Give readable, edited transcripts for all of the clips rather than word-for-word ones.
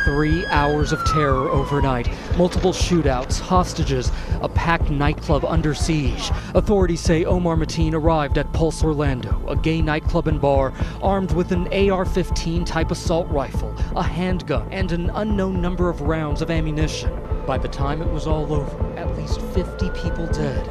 3 hours of terror overnight. Multiple shootouts, hostages, a packed nightclub under siege. Authorities say Omar Mateen arrived at Pulse Orlando, a gay nightclub and bar, armed with an AR-15 type assault rifle, a handgun, and an unknown number of rounds of ammunition. By the time it was all over, at least 50 people dead.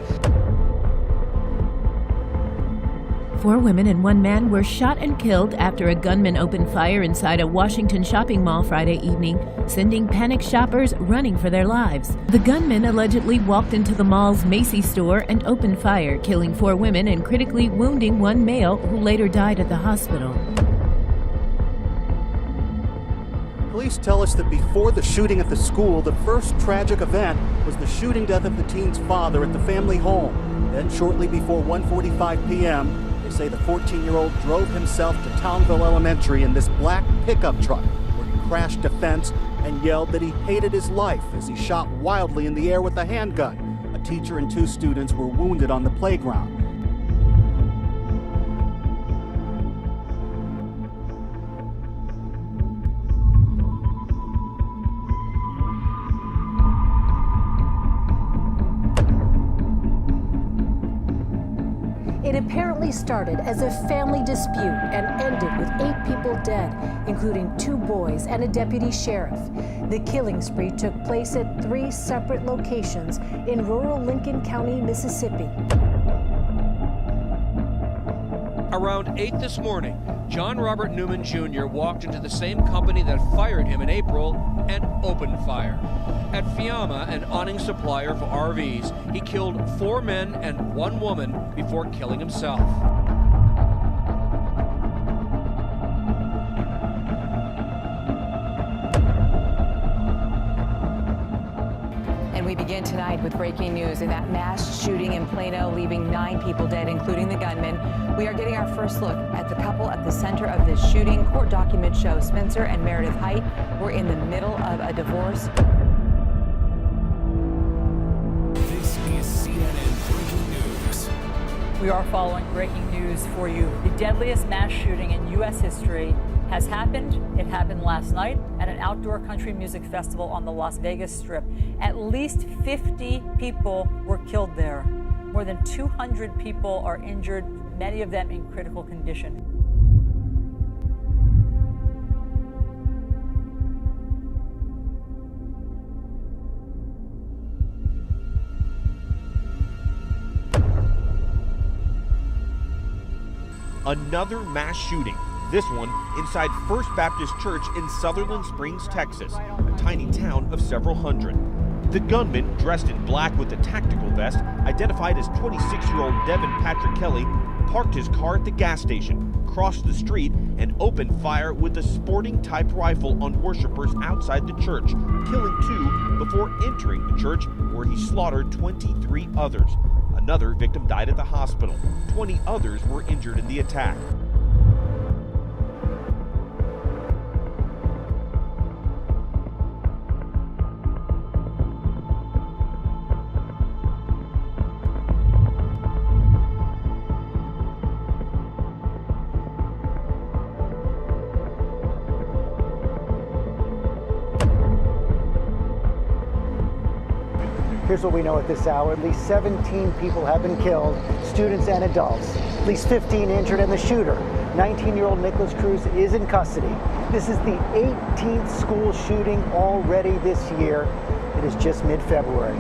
4 women and 1 man were shot and killed after a gunman opened fire inside a Washington shopping mall Friday evening, sending panicked shoppers running for their lives. The gunman allegedly walked into the mall's Macy's store and opened fire, killing 4 women and critically wounding 1 male who later died at the hospital. Police tell us that before the shooting at the school, the first tragic event was the shooting death of the teen's father at the family home. Then shortly before 1:45 p.m., they say the 14-year-old drove himself to Townville Elementary in this black pickup truck, where he crashed a fence and yelled that he hated his life as he shot wildly in the air with a handgun. A teacher and 2 students were wounded on the playground. It apparently started as a family dispute and ended with 8 people dead, including 2 boys and a deputy sheriff. The killing spree took place at 3 separate locations in rural Lincoln County, Mississippi. Around 8 this morning, John Robert Newman Jr. walked into the same company that fired him in April and opened fire. At Fiamma, an awning supplier for RVs, he killed 4 men and 1 woman before killing himself. And we begin tonight with breaking news in that mass shooting in Plano, leaving 9 people dead, including the gunman. We are getting our first look at the couple at the center of this shooting. Court documents show Spencer and Meredith Height were in the middle of a divorce. This is CNN Breaking News. We are following breaking news for you. The deadliest mass shooting in U.S. history has happened. It happened last night at an outdoor country music festival on the Las Vegas Strip. At least 50 people were killed there. More than 200 people are injured, many of them in critical condition. Another mass shooting. This one inside First Baptist Church in Sutherland Springs, Texas, a tiny town of several hundred. The gunman, dressed in black with a tactical vest, identified as 26-year-old Devin Patrick Kelly, parked his car at the gas station, crossed the street, and opened fire with a sporting-type rifle on worshipers outside the church, killing 2 before entering the church, where he slaughtered 23 others. Another victim died at the hospital. 20 others were injured in the attack. Here's what we know at this hour. At least 17 people have been killed, students and adults. At least 15 injured, and the shooter, 19-year-old Nicholas Cruz, is in custody. This is the 18th school shooting already this year. It is just mid-February.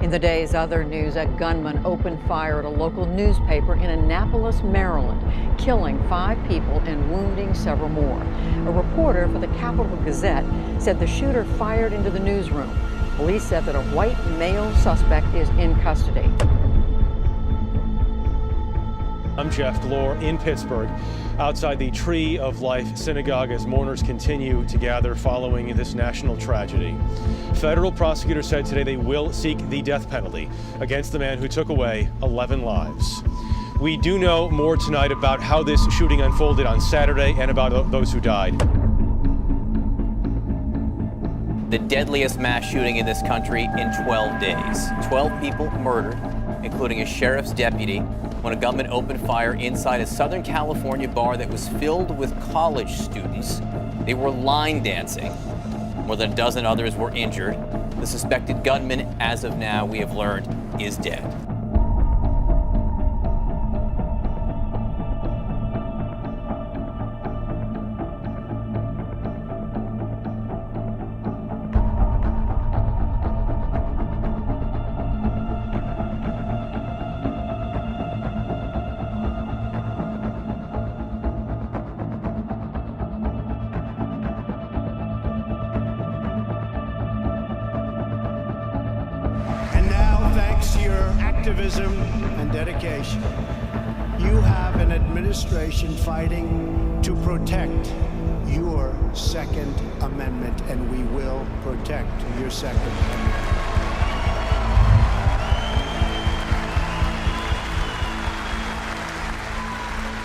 In the day's other news, a gunman opened fire at a local newspaper in Annapolis, Maryland, killing 5 people and wounding several more. A reporter for the Capital Gazette said the shooter fired into the newsroom. Police said that a white male suspect is in custody. I'm Jeff Glore in Pittsburgh, outside the Tree of Life Synagogue as mourners continue to gather following this national tragedy. Federal prosecutors said today they will seek the death penalty against the man who took away 11 lives. We do know more tonight about how this shooting unfolded on Saturday and about those who died. The deadliest mass shooting in this country in 12 days. 12 people murdered, including a sheriff's deputy, when a gunman opened fire inside a Southern California bar that was filled with college students. They were line dancing. More than a dozen others were injured. The suspected gunman, as of now, we have learned, is dead. Activism and dedication. You have an administration fighting to protect your Second Amendment, and we will protect your Second Amendment.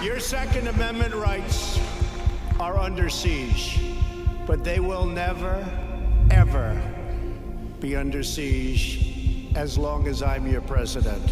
Your Second Amendment rights are under siege, but they will never, ever be under siege as long as I'm your president.